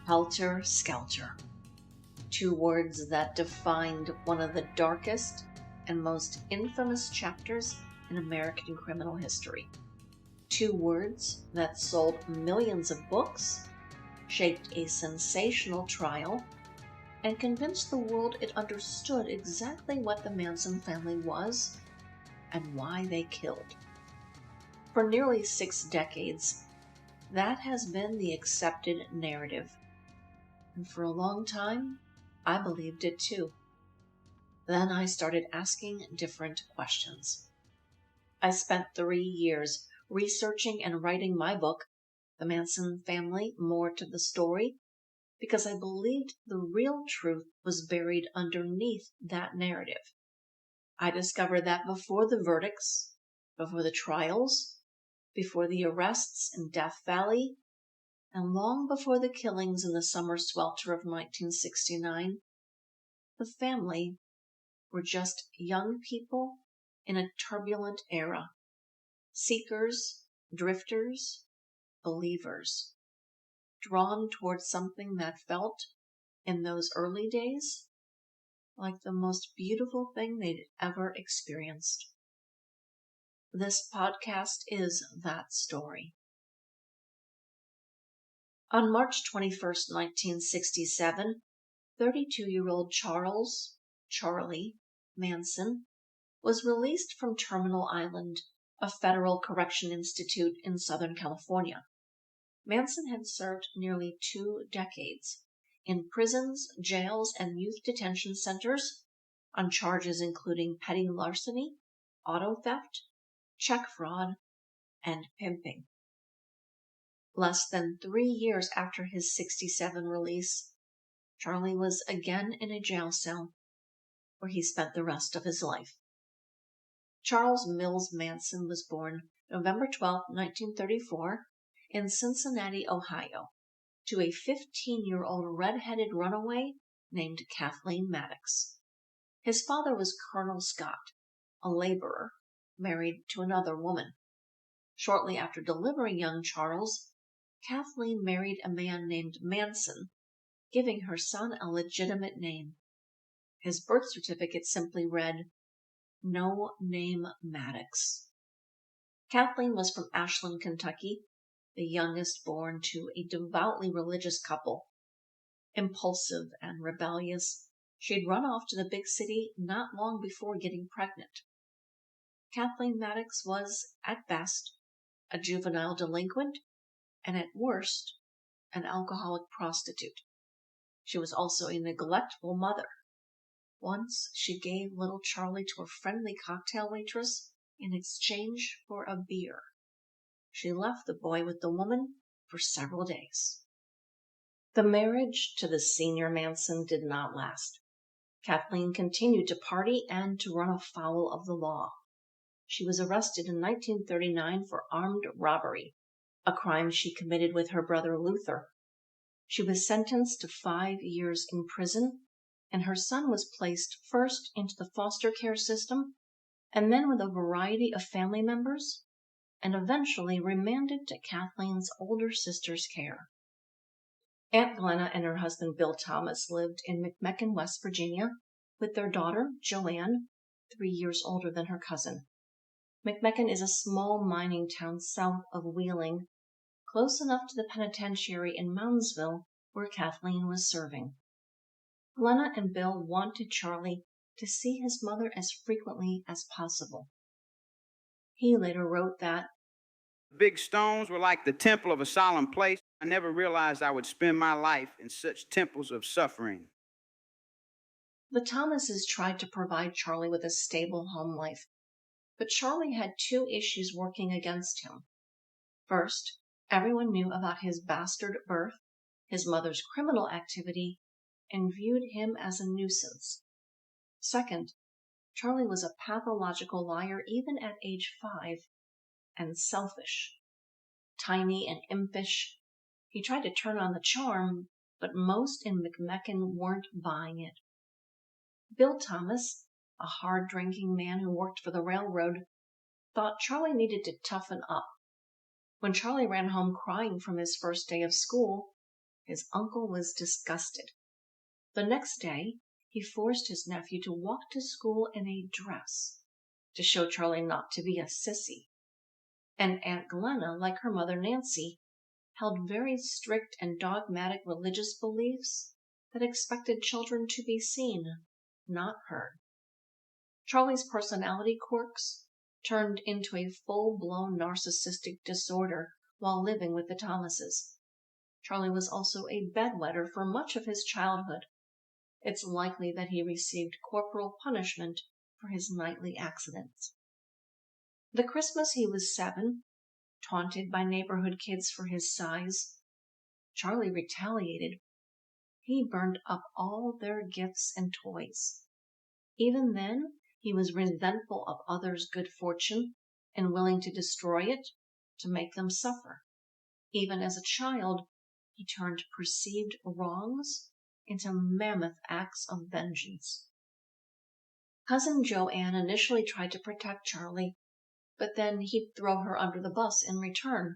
Helter-skelter. Two words that defined one of the darkest and most infamous chapters in American criminal history. Two words that sold millions of books, shaped a sensational trial, and convinced the world it understood exactly what the Manson family was and why they killed. For nearly 6 decades, that has been the accepted narrative. And for a long time, I believed it too. Then I started asking different questions. I spent 3 years researching and writing my book, The Manson Family, More to the Story, because I believed the real truth was buried underneath that narrative. I discovered that before the verdicts, before the trials, before the arrests in Death Valley, and long before the killings in the summer swelter of 1969, the family were just young people in a turbulent era. Seekers, drifters, believers, drawn towards something that felt, in those early days, like the most beautiful thing they'd ever experienced. This podcast is that story. On March 21st, 1967, 32-year-old Charlie Manson was released from Terminal Island, a federal correction institute in Southern California. Manson had served nearly 2 decades in prisons, jails, and youth detention centers on charges including petty larceny, auto theft, check fraud, and pimping. Less than 3 years after his 1967 release, Charlie was again in a jail cell where he spent the rest of his life. Charles Mills Manson was born November 12, 1934, in Cincinnati, Ohio, to a 15-year-old red-headed runaway named Kathleen Maddox. His father was Colonel Scott, a laborer, married to another woman. Shortly after delivering young Charles, Kathleen married a man named Manson, giving her son a legitimate name. His birth certificate simply read, "No name Maddox." Kathleen was from Ashland, Kentucky, the youngest born to a devoutly religious couple. Impulsive and rebellious, she'd run off to the big city not long before getting pregnant. Kathleen Maddox was, at best, a juvenile delinquent, and at worst, an alcoholic prostitute. She was also a neglectful mother. Once she gave little Charlie to a friendly cocktail waitress in exchange for a beer. She left the boy with the woman for several days. The marriage to the senior Manson did not last. Kathleen continued to party and to run afoul of the law. She was arrested in 1939 for armed robbery, a crime she committed with her brother Luther. She was sentenced to 5 years in prison, and her son was placed first into the foster care system, and then with a variety of family members, and eventually remanded to Kathleen's older sister's care. Aunt Glenna and her husband Bill Thomas lived in McMecken, West Virginia, with their daughter, Joanne, 3 years older than her cousin. McMecken is a small mining town south of Wheeling, close enough to the penitentiary in Moundsville where Kathleen was serving. Glenna and Bill wanted Charlie to see his mother as frequently as possible. He later wrote that, "The big stones were like the temple of a solemn place. I never realized I would spend my life in such temples of suffering." The Thomases tried to provide Charlie with a stable home life, but Charlie had 2 issues working against him. First, everyone knew about his bastard birth, his mother's criminal activity, and viewed him as a nuisance. Second, Charlie was a pathological liar even at age 5, and selfish. Tiny and impish, he tried to turn on the charm, but most in McMecken weren't buying it. Bill Thomas, a hard-drinking man who worked for the railroad, thought Charlie needed to toughen up. When Charlie ran home crying from his first day of school, His uncle was disgusted. The next day, he forced his nephew to walk to school in a dress to show Charlie not to be a sissy. And Aunt Glenna, like her mother Nancy, held very strict and dogmatic religious beliefs that expected children to be seen, not heard. Charlie's personality quirks turned into a full-blown narcissistic disorder while living with the Thomases. Charlie was also a bedwetter for much of his childhood. It's likely that he received corporal punishment for his nightly accidents. The Christmas he was 7, taunted by neighborhood kids for his size, Charlie retaliated. He burned up all their gifts and toys. Even then, he was resentful of others' good fortune and willing to destroy it to make them suffer. Even as a child, he turned perceived wrongs into mammoth acts of vengeance. Cousin Joanne initially tried to protect Charlie, but then he'd throw her under the bus in return.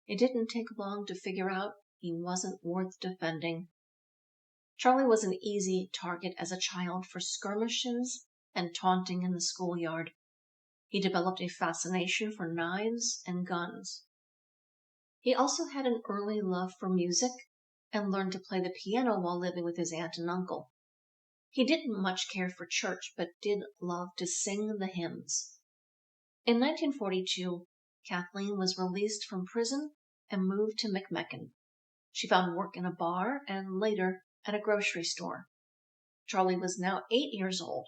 It didn't take long to figure out he wasn't worth defending. Charlie was an easy target as a child for skirmishes and taunting in the schoolyard. He developed a fascination for knives and guns. He also had an early love for music and learned to play the piano while living with his aunt and uncle. He didn't much care for church, but did love to sing the hymns. In 1942, Kathleen was released from prison and moved to McMecken. She found work in a bar and later at a grocery store. Charlie was now 8 years old.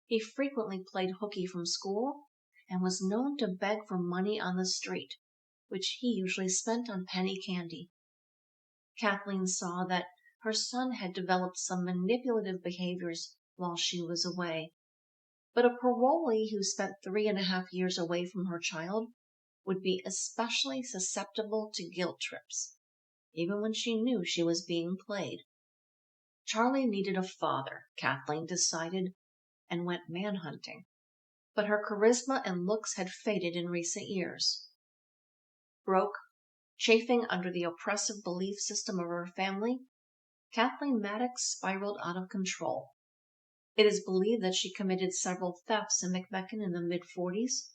He frequently played hooky from school and was known to beg for money on the street, which he usually spent on penny candy. Kathleen saw that her son had developed some manipulative behaviors while she was away. But a parolee who spent 3.5 years away from her child would be especially susceptible to guilt trips, even when she knew she was being played. Charlie needed a father, Kathleen decided, and went manhunting. But her charisma and looks had faded in recent years. Broke, chafing under the oppressive belief system of her family, Kathleen Maddox spiraled out of control. It is believed that she committed several thefts in McMecken in the mid-40s,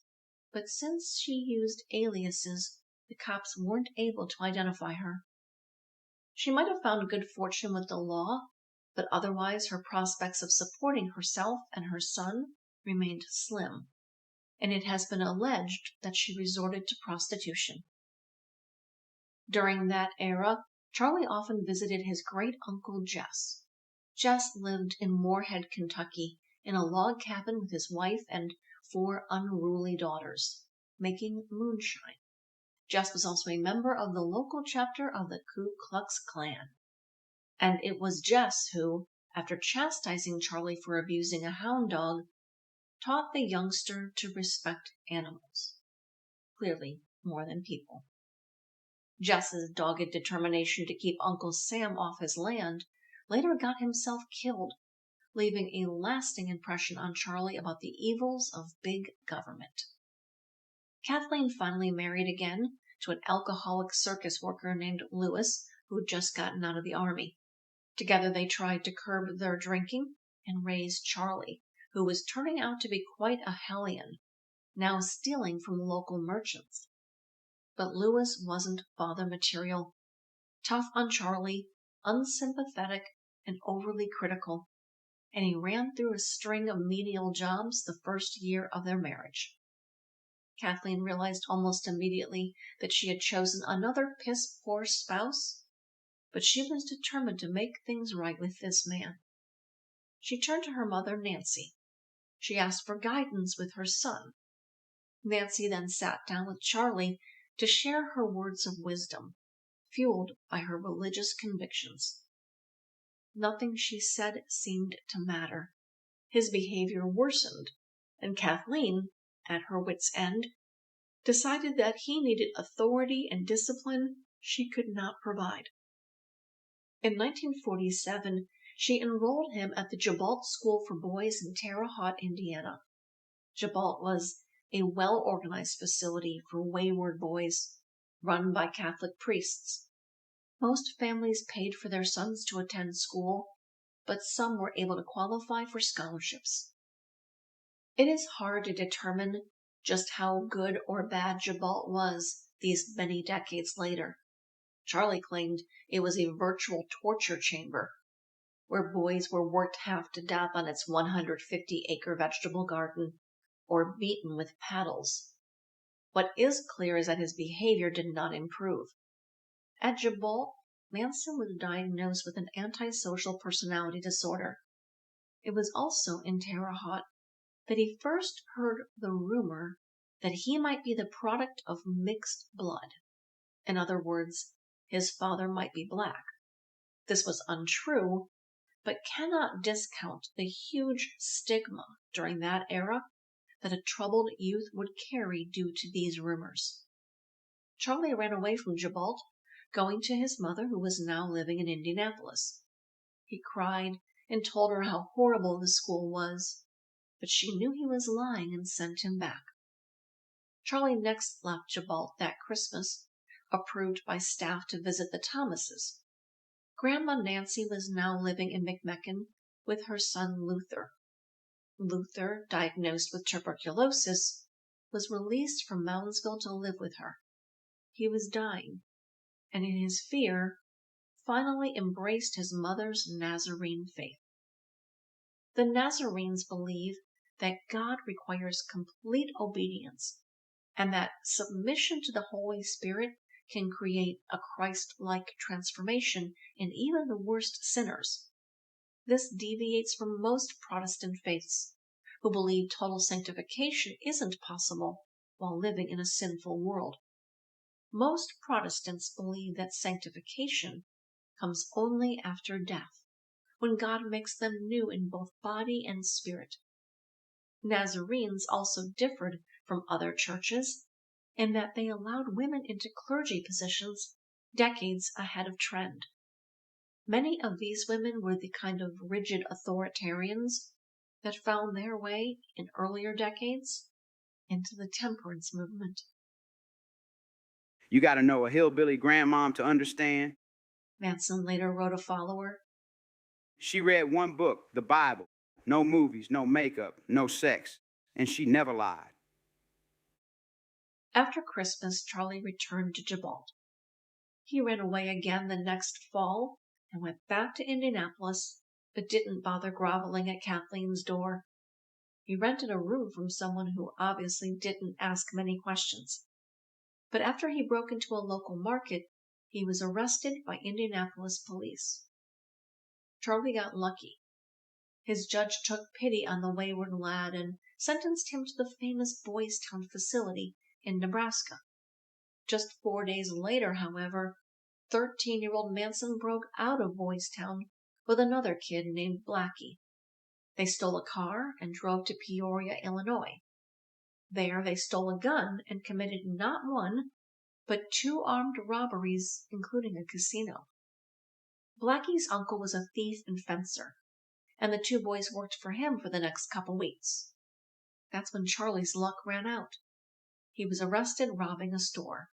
but since she used aliases, the cops weren't able to identify her. She might have found good fortune with the law, but otherwise her prospects of supporting herself and her son remained slim, and it has been alleged that she resorted to prostitution. During that era, Charlie often visited his great-uncle Jess. Jess lived in Moorhead, Kentucky, in a log cabin with his wife and 4 unruly daughters, making moonshine. Jess was also a member of the local chapter of the Ku Klux Klan. And it was Jess who, after chastising Charlie for abusing a hound dog, taught the youngster to respect animals. Clearly, more than people. Jess's dogged determination to keep Uncle Sam off his land later got himself killed, leaving a lasting impression on Charlie about the evils of big government. Kathleen finally married again to an alcoholic circus worker named Lewis, who had just gotten out of the army. Together they tried to curb their drinking and raise Charlie, who was turning out to be quite a hellion, now stealing from local merchants. But Lewis wasn't father material. Tough on Charlie, unsympathetic, and overly critical, and he ran through a string of menial jobs the first year of their marriage. Kathleen realized almost immediately that she had chosen another piss-poor spouse, but she was determined to make things right with this man. She turned to her mother, Nancy. She asked for guidance with her son. Nancy then sat down with Charlie to share her words of wisdom, fueled by her religious convictions. Nothing she said seemed to matter. His behavior worsened, and Kathleen, at her wit's end, decided that he needed authority and discipline she could not provide. In 1947, she enrolled him at the Gibault School for Boys in Terre Haute, Indiana. Gibault was a well-organized facility for wayward boys, run by Catholic priests. Most families paid for their sons to attend school, but some were able to qualify for scholarships. It is hard to determine just how good or bad Jabalt was these many decades later. Charlie claimed it was a virtual torture chamber, where boys were worked half to death on its 150-acre vegetable garden or beaten with paddles. What is clear is that his behavior did not improve. At Jabalt, Manson was diagnosed with an antisocial personality disorder. It was also in Terre Haute that he first heard the rumor that he might be the product of mixed blood. In other words, his father might be black. This was untrue, but cannot discount the huge stigma during that era that a troubled youth would carry due to these rumors. Charlie ran away from Jabalt, going to his mother, who was now living in Indianapolis. He cried and told her how horrible the school was, but she knew he was lying and sent him back. Charlie next left Jabalt that Christmas, approved by staff to visit the Thomases. Grandma Nancy was now living in McMecken with her son Luther. Luther, diagnosed with tuberculosis, was released from Moundsville to live with her. He was dying, and in his fear, finally embraced his mother's Nazarene faith. The Nazarenes believe that God requires complete obedience, and that submission to the Holy Spirit can create a Christ-like transformation in even the worst sinners. This deviates from most Protestant faiths, who believe total sanctification isn't possible while living in a sinful world. Most Protestants believe that sanctification comes only after death, when God makes them new in both body and spirit. Nazarenes also differed from other churches in that they allowed women into clergy positions decades ahead of trend. Many of these women were the kind of rigid authoritarians that found their way in earlier decades into the temperance movement. You got to know a hillbilly grandmom to understand. Manson later wrote a follower. She read one book, the Bible. No movies, no makeup, no sex. And she never lied. After Christmas, Charlie returned to Jabalt. He ran away again the next fall and went back to Indianapolis, but didn't bother groveling at Kathleen's door. He rented a room from someone who obviously didn't ask many questions. But after he broke into a local market, he was arrested by Indianapolis police. Charlie got lucky. His judge took pity on the wayward lad and sentenced him to the famous Boys Town facility in Nebraska. Just 4 days later, however, 13-year-old Manson broke out of Boys Town with another kid named Blackie. They stole a car and drove to Peoria, Illinois. There they stole a gun and committed not one, but 2 armed robberies, including a casino. Blackie's uncle was a thief and fencer, and the 2 boys worked for him for the next couple weeks. That's when Charlie's luck ran out. He was arrested robbing a store.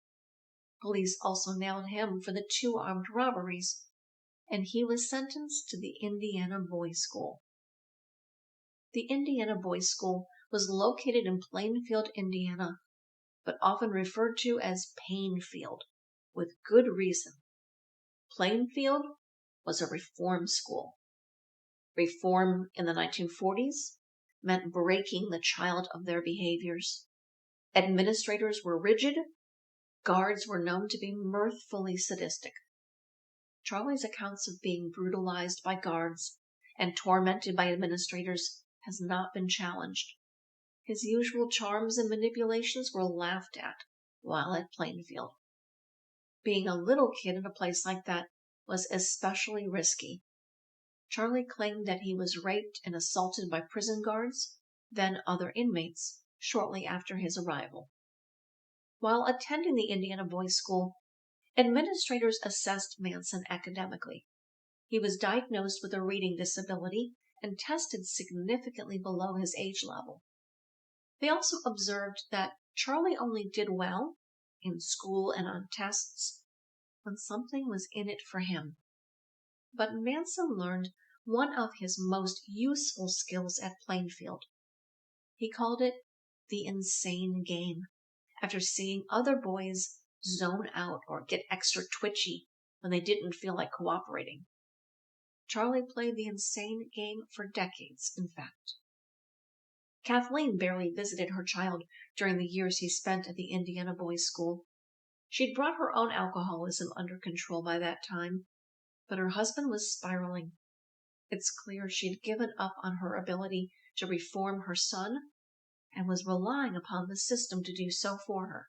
Police also nailed him for the 2 armed robberies, and he was sentenced to the Indiana Boys' School. The Indiana Boys' School was located in Plainfield, Indiana, but often referred to as Painfield, with good reason. Plainfield was a reform school. Reform in the 1940s meant breaking the child of their behaviors. Administrators were rigid. Guards were known to be mirthfully sadistic. Charlie's accounts of being brutalized by guards and tormented by administrators has not been challenged. His usual charms and manipulations were laughed at while at Plainfield. Being a little kid in a place like that was especially risky. Charlie claimed that he was raped and assaulted by prison guards, then other inmates, shortly after his arrival. While attending the Indiana Boys' School, administrators assessed Manson academically. He was diagnosed with a reading disability and tested significantly below his age level. They also observed that Charlie only did well in school and on tests when something was in it for him. But Manson learned one of his most useful skills at Plainfield. He called it the insane game, after seeing other boys zone out or get extra twitchy when they didn't feel like cooperating. Charlie played the insane game for decades, in fact. Kathleen barely visited her child during the years he spent at the Indiana boys' school. She'd brought her own alcoholism under control by that time, but her husband was spiraling. It's clear she'd given up on her ability to reform her son and was relying upon the system to do so for her.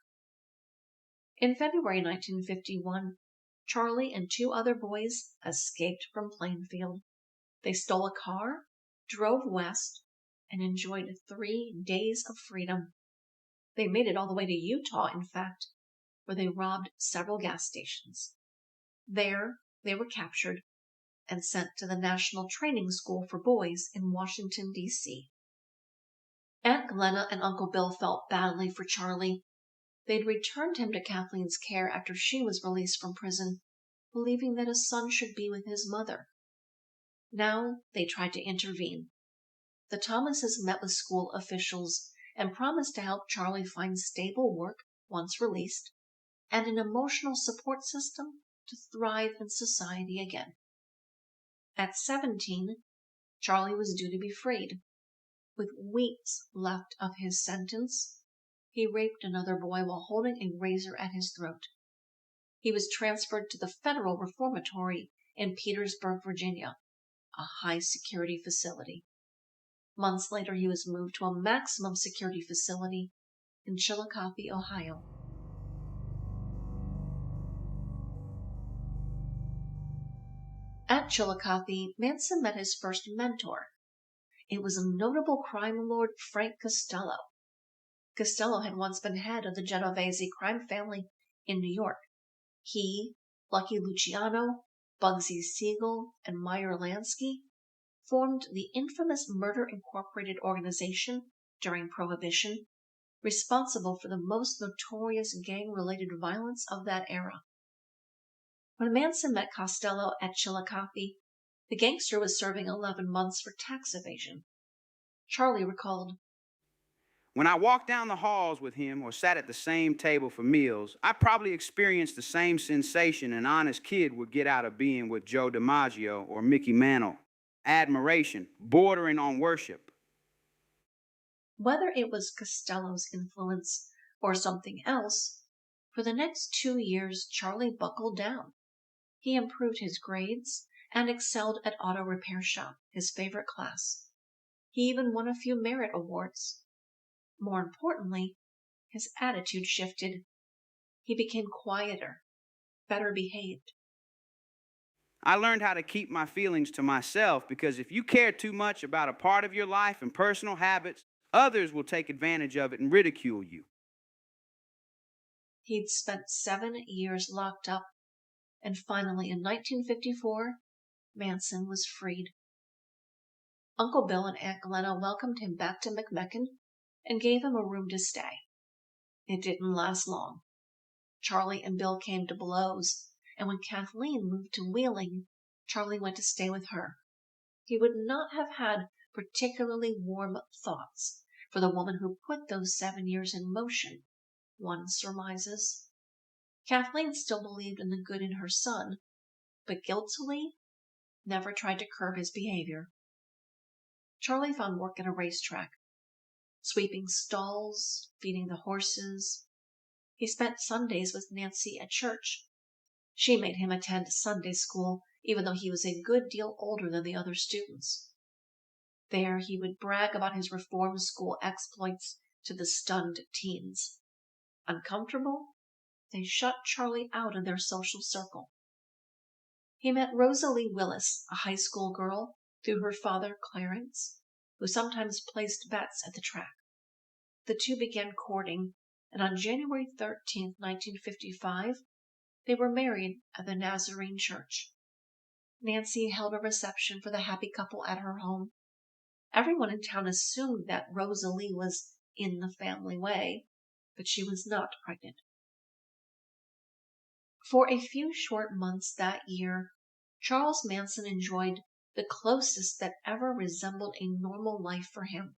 In February 1951, Charlie and 2 other boys escaped from Plainfield. They stole a car, drove west, and enjoyed 3 days of freedom. They made it all the way to Utah, in fact, where they robbed several gas stations. There, they were captured and sent to the National Training School for Boys in Washington, D.C. Aunt Glenna and Uncle Bill felt badly for Charlie. They'd returned him to Kathleen's care after she was released from prison, believing that his son should be with his mother. Now they tried to intervene. The Thomases met with school officials and promised to help Charlie find stable work once released and an emotional support system to thrive in society again. At 17, Charlie was due to be freed. With weeks left of his sentence, he raped another boy while holding a razor at his throat. He was transferred to the federal Reformatory in Petersburg, Virginia, a high-security facility. Months later, he was moved to a maximum security facility in Chillicothe, Ohio. At Chillicothe, Manson met his first mentor. It was a notable crime lord, Frank Costello. Costello had once been head of the Genovese crime family in New York. He, Lucky Luciano, Bugsy Siegel, and Meyer Lansky formed the infamous Murder Incorporated organization during Prohibition, responsible for the most notorious gang-related violence of that era. When Manson met Costello at Chillicothe, the gangster was serving 11 months for tax evasion. Charlie recalled, When I walked down the halls with him or sat at the same table for meals, I probably experienced the same sensation an honest kid would get out of being with Joe DiMaggio or Mickey Mantle. Admiration, bordering on worship. Whether it was Costello's influence or something else, for the next 2 years Charlie buckled down. He improved his grades and excelled at auto repair shop, his favorite class. He even won a few merit awards. More importantly, his attitude shifted. He became quieter, better behaved. I learned how to keep my feelings to myself because if you care too much about a part of your life and personal habits, others will take advantage of it and ridicule you. He'd spent 7 years locked up, and finally in 1954, Manson was freed. Uncle Bill and Aunt Glenna welcomed him back to McMecken and gave him a room to stay. It didn't last long. Charlie and Bill came to blows, and when Kathleen moved to Wheeling, Charlie went to stay with her. He would not have had particularly warm thoughts for the woman who put those 7 years in motion, one surmises. Kathleen still believed in the good in her son, but guiltily never tried to curb his behavior. Charlie found work at a racetrack, sweeping stalls, feeding the horses. He spent Sundays with Nancy at church. She made him attend Sunday school, even though he was a good deal older than the other students. There he would brag about his reform school exploits to the stunned teens. Uncomfortable, they shut Charlie out of their social circle. He met Rosalie Willis, a high school girl, through her father Clarence, who sometimes placed bets at the track. The two began courting, and on January 13, 1955, they were married at the Nazarene Church. Nancy held a reception for the happy couple at her home. Everyone in town assumed that Rosalie was in the family way, but she was not pregnant. For a few short months that year, Charles Manson enjoyed the closest that ever resembled a normal life for him.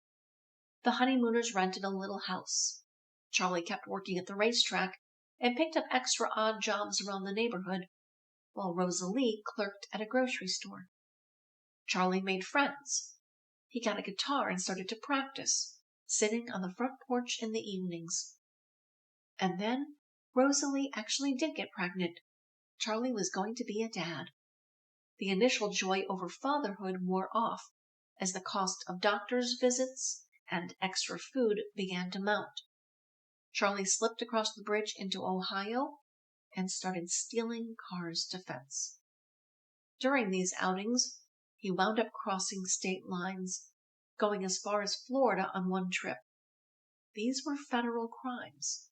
The honeymooners rented a little house. Charlie kept working at the racetrack and picked up extra odd jobs around the neighborhood, while Rosalie clerked at a grocery store. Charlie made friends. He got a guitar and started to practice, sitting on the front porch in the evenings. And then Rosalie actually did get pregnant. Charlie was going to be a dad. The initial joy over fatherhood wore off as the cost of doctor's visits and extra food began to mount. Charlie slipped across the bridge into Ohio and started stealing cars to fence. During these outings, he wound up crossing state lines, going as far as Florida on one trip. These were federal crimes.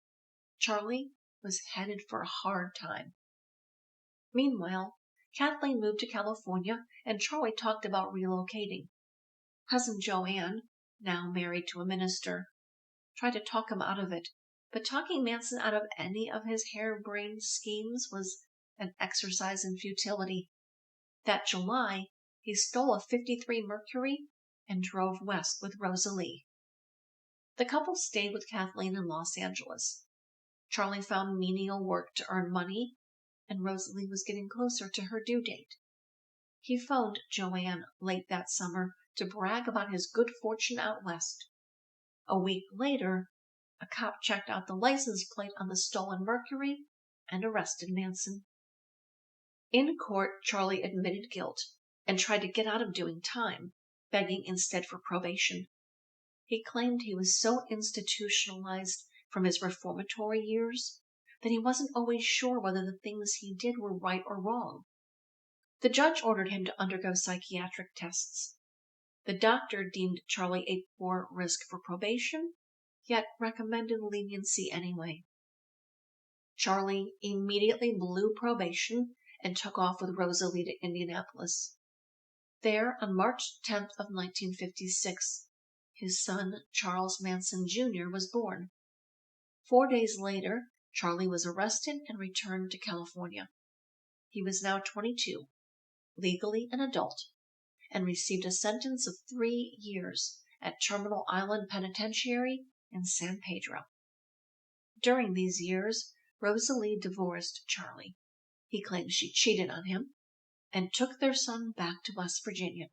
Charlie was headed for a hard time. Meanwhile, Kathleen moved to California, and Charlie talked about relocating. Cousin Joanne, now married to a minister, tried to talk him out of it, but talking Manson out of any of his harebrained schemes was an exercise in futility. That July, he stole a '53 Mercury and drove west with Rosalie. The couple stayed with Kathleen in Los Angeles. Charlie found menial work to earn money, and Rosalie was getting closer to her due date. He phoned Joanne late that summer to brag about his good fortune out west. A week later, a cop checked out the license plate on the stolen Mercury and arrested Manson. In court, Charlie admitted guilt and tried to get out of doing time, begging instead for probation. He claimed he was so institutionalized from his reformatory years that he wasn't always sure whether the things he did were right or wrong. The judge ordered him to undergo psychiatric tests. The doctor deemed Charlie a poor risk for probation, yet recommended leniency anyway. Charlie immediately blew probation and took off with Rosalie to Indianapolis. There, on March 10th of 1956, his son, Charles Manson Jr., was born. 4 days later, Charlie was arrested and returned to California. He was now 22, legally an adult, and received a sentence of 3 years at Terminal Island Penitentiary in San Pedro. During these years, Rosalie divorced Charlie. He claims she cheated on him and took their son back to West Virginia.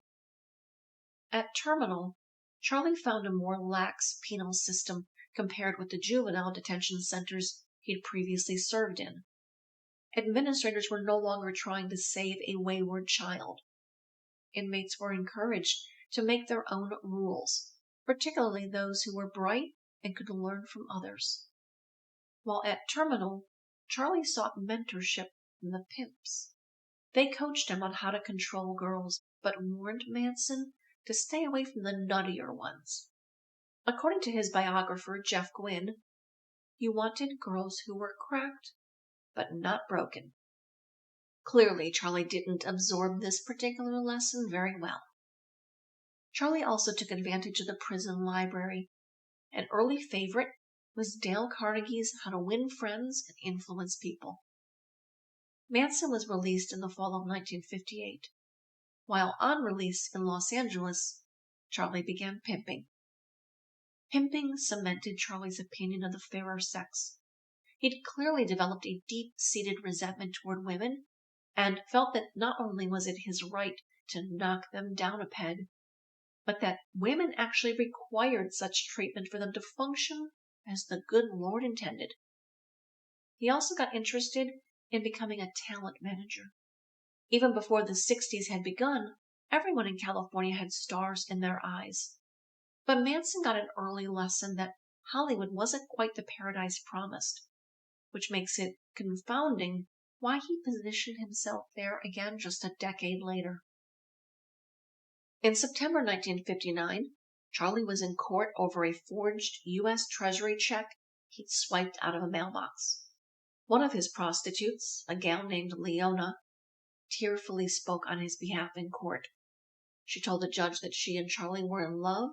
At Terminal, Charlie found a more lax penal system compared with the juvenile detention centers he'd previously served in. Administrators were no longer trying to save a wayward child. Inmates were encouraged to make their own rules, particularly those who were bright and could learn from others. While at Terminal, Charlie sought mentorship from the pimps. They coached him on how to control girls, but warned Manson to stay away from the nuttier ones. According to his biographer, Jeff Guinn, he wanted girls who were cracked, but not broken. Clearly, Charlie didn't absorb this particular lesson very well. Charlie also took advantage of the prison library. An early favorite was Dale Carnegie's How to Win Friends and Influence People. Manson was released in the fall of 1958. While on release in Los Angeles, Charlie began pimping. Pimping cemented Charlie's opinion of the fairer sex. He'd clearly developed a deep-seated resentment toward women and felt that not only was it his right to knock them down a peg, but that women actually required such treatment for them to function as the good Lord intended. He also got interested in becoming a talent manager. Even before the 60s had begun, everyone in California had stars in their eyes. But Manson got an early lesson that Hollywood wasn't quite the paradise promised, which makes it confounding why he positioned himself there again just a decade later. In September 1959, Charlie was in court over a forged U.S. Treasury check he'd swiped out of a mailbox. One of his prostitutes, a gal named Leona, tearfully spoke on his behalf in court. She told the judge that she and Charlie were in love,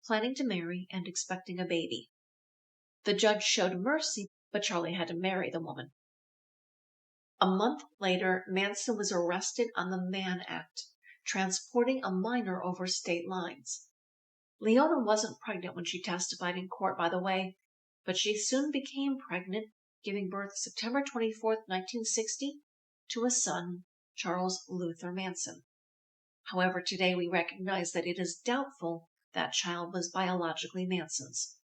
planning to marry, and expecting a baby. The judge showed mercy, but Charlie had to marry the woman. A month later, Manson was arrested on the Mann Act, transporting a minor over state lines. Leona wasn't pregnant when she testified in court, by the way, but she soon became pregnant, giving birth September 24, 1960, to a son, Charles Luther Manson. However, today we recognize that it is doubtful that child was biologically Manson's.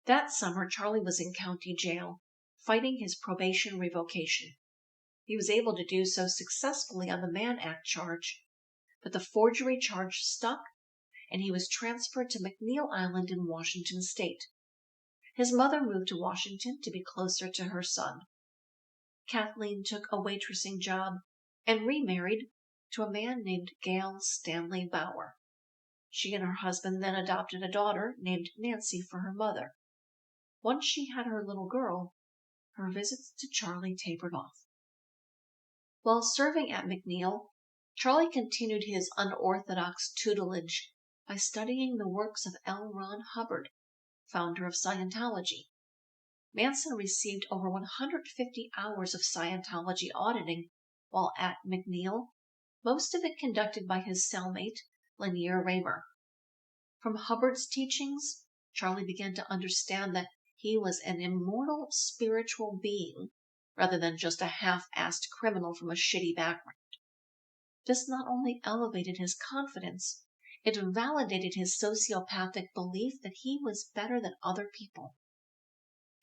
That summer, Charlie was in county jail, fighting his probation revocation. He was able to do so successfully on the Mann Act charge, but the forgery charge stuck, and he was transferred to McNeil Island in Washington State. His mother moved to Washington to be closer to her son. Kathleen took a waitressing job and remarried to a man named Gail Stanley Bauer. She and her husband then adopted a daughter named Nancy for her mother. Once she had her little girl, her visits to Charlie tapered off. While serving at McNeil, Charlie continued his unorthodox tutelage by studying the works of L. Ron Hubbard, founder of Scientology. Manson received over 150 hours of Scientology auditing while at McNeil, most of it conducted by his cellmate, Lanier Raymer. From Hubbard's teachings, Charlie began to understand that he was an immortal spiritual being rather than just a half-assed criminal from a shitty background. This not only elevated his confidence, it validated his sociopathic belief that he was better than other people.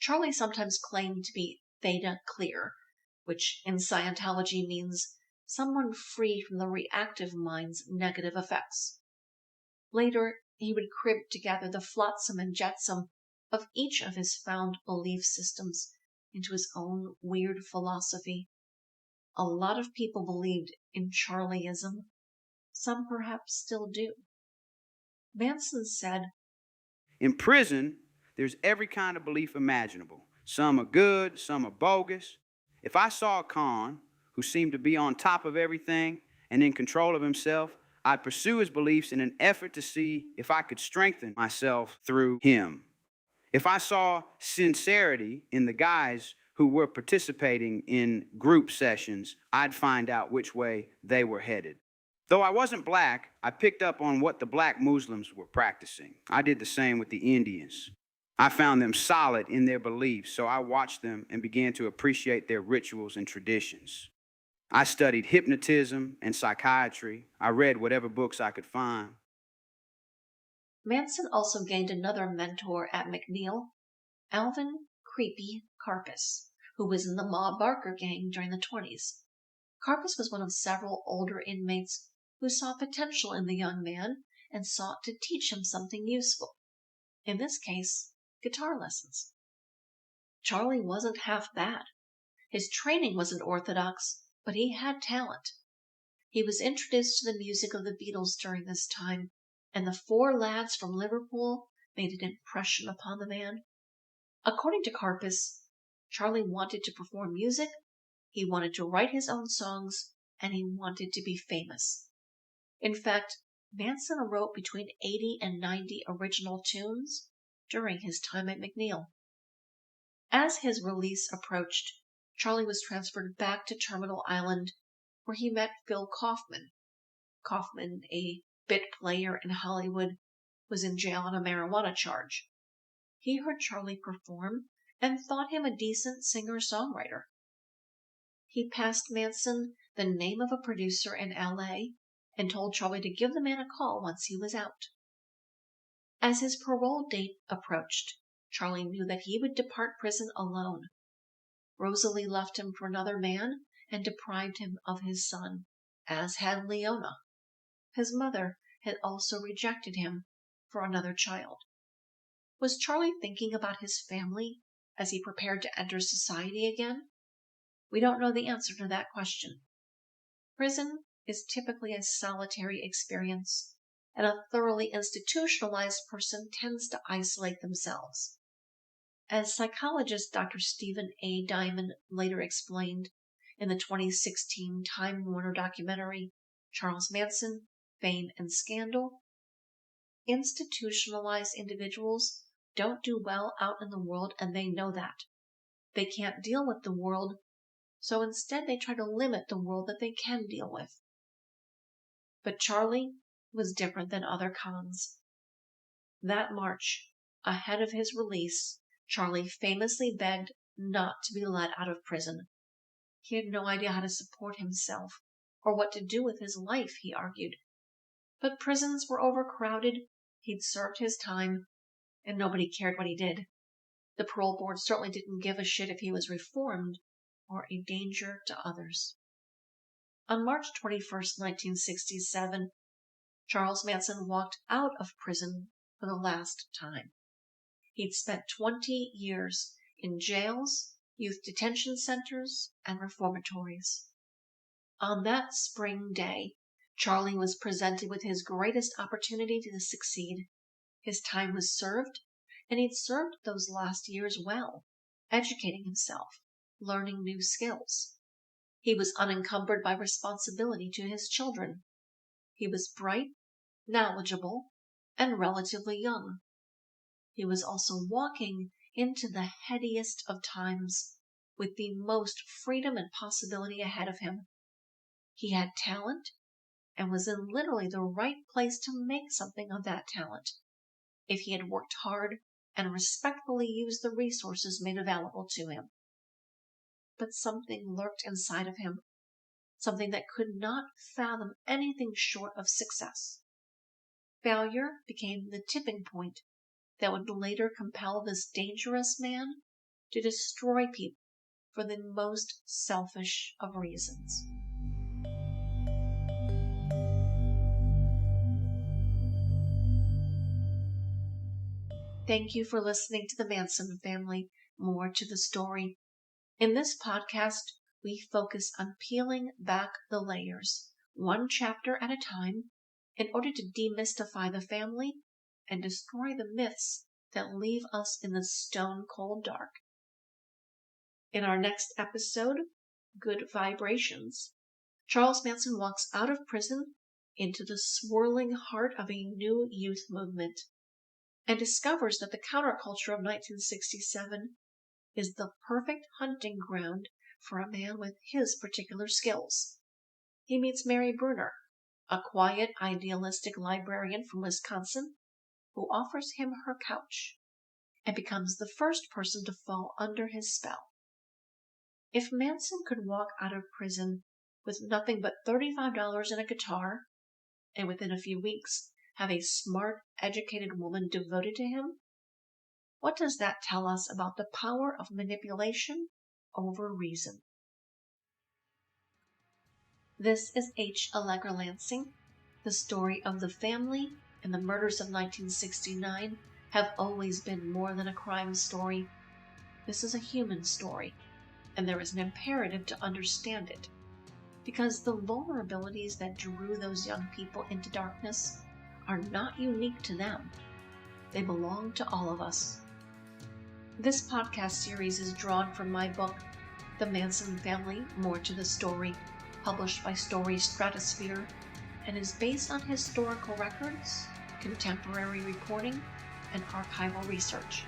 Charlie sometimes claimed to be theta clear, which in Scientology means someone free from the reactive mind's negative effects. Later, he would crib together the flotsam and jetsam of each of his found belief systems into his own weird philosophy. A lot of people believed in Charlieism. Some perhaps still do. Manson said, In prison, there's every kind of belief imaginable. Some are good, some are bogus. If I saw a con who seemed to be on top of everything and in control of himself, I'd pursue his beliefs in an effort to see if I could strengthen myself through him. If I saw sincerity in the guys who were participating in group sessions, I'd find out which way they were headed. Though I wasn't black, I picked up on what the black Muslims were practicing. I did the same with the Indians. I found them solid in their beliefs, so I watched them and began to appreciate their rituals and traditions. I studied hypnotism and psychiatry. I read whatever books I could find. Manson also gained another mentor at McNeil, Alvin "Creepy" Karpis, who was in the Ma Barker gang during the 20s. Karpis was one of several older inmates who saw potential in the young man and sought to teach him something useful. In this case, guitar lessons. Charlie wasn't half bad. His training wasn't orthodox, but he had talent. He was introduced to the music of the Beatles during this time, and the four lads from Liverpool made an impression upon the man. According to Karpis, Charlie wanted to perform music, he wanted to write his own songs, and he wanted to be famous. In fact, Manson wrote between 80 and 90 original tunes during his time at McNeil. As his release approached, Charlie was transferred back to Terminal Island, where he met Phil Kaufman. Kaufman, a bit player in Hollywood, was in jail on a marijuana charge. He heard Charlie perform and thought him a decent singer-songwriter. He passed Manson the name of a producer in L.A. and told Charlie to give the man a call once he was out. As his parole date approached, Charlie knew that he would depart prison alone. Rosalie left him for another man and deprived him of his son, as had Leona. His mother had also rejected him for another child. Was Charlie thinking about his family as he prepared to enter society again? We don't know the answer to that question. Prison is typically a solitary experience, and a thoroughly institutionalized person tends to isolate themselves. As psychologist Dr. Stephen A. Diamond later explained in the 2016 Time Warner documentary, Charles Manson, Fame and Scandal, institutionalized individuals don't do well out in the world, and they know that. They can't deal with the world, so instead they try to limit the world that they can deal with. But Charlie was different than other cons. That March, ahead of his release, Charlie famously begged not to be let out of prison. He had no idea how to support himself or what to do with his life, he argued. But prisons were overcrowded, he'd served his time, and nobody cared what he did. The parole board certainly didn't give a shit if he was reformed or a danger to others. On March 21st, 1967, Charles Manson walked out of prison for the last time. He'd spent 20 years in jails, youth detention centers, and reformatories. On that spring day, Charlie was presented with his greatest opportunity to succeed. His time was served, and he'd served those last years well, educating himself, learning new skills. He was unencumbered by responsibility to his children. He was bright, knowledgeable, and relatively young. He was also walking into the headiest of times, with the most freedom and possibility ahead of him. He had talent, and was in literally the right place to make something of that talent, if he had worked hard and respectfully used the resources made available to him. But something lurked inside of him, something that could not fathom anything short of success. Failure became the tipping point that would later compel this dangerous man to destroy people for the most selfish of reasons. Thank you for listening to the Manson Family, more to the story. In this podcast, we focus on peeling back the layers, one chapter at a time, in order to demystify the family and destroy the myths that leave us in the stone-cold dark. In our next episode, Good Vibrations, Charles Manson walks out of prison into the swirling heart of a new youth movement and discovers that the counterculture of 1967 is the perfect hunting ground for a man with his particular skills. He meets Mary Bruner, a quiet, idealistic librarian from Wisconsin, who offers him her couch and becomes the first person to fall under his spell. If Manson could walk out of prison with nothing but $35 and a guitar, and within a few weeks have a smart, educated woman devoted to him, what does that tell us about the power of manipulation over reason? This is H. Allegra Lansing. The story of the family and the murders of 1969 have always been more than a crime story. This is a human story, and there is an imperative to understand it, because the vulnerabilities that drew those young people into darkness are not unique to them. They belong to all of us. This podcast series is drawn from my book, The Manson Family, More to the Story, published by Story Stratosphere, and is based on historical records, contemporary reporting, and archival research.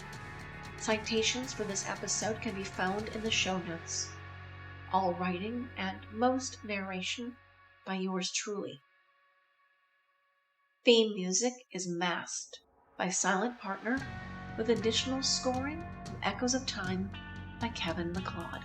Citations for this episode can be found in the show notes. All writing and most narration by yours truly. Theme music is Masked by Silent Partner, with additional scoring from Echoes of Time by Kevin MacLeod.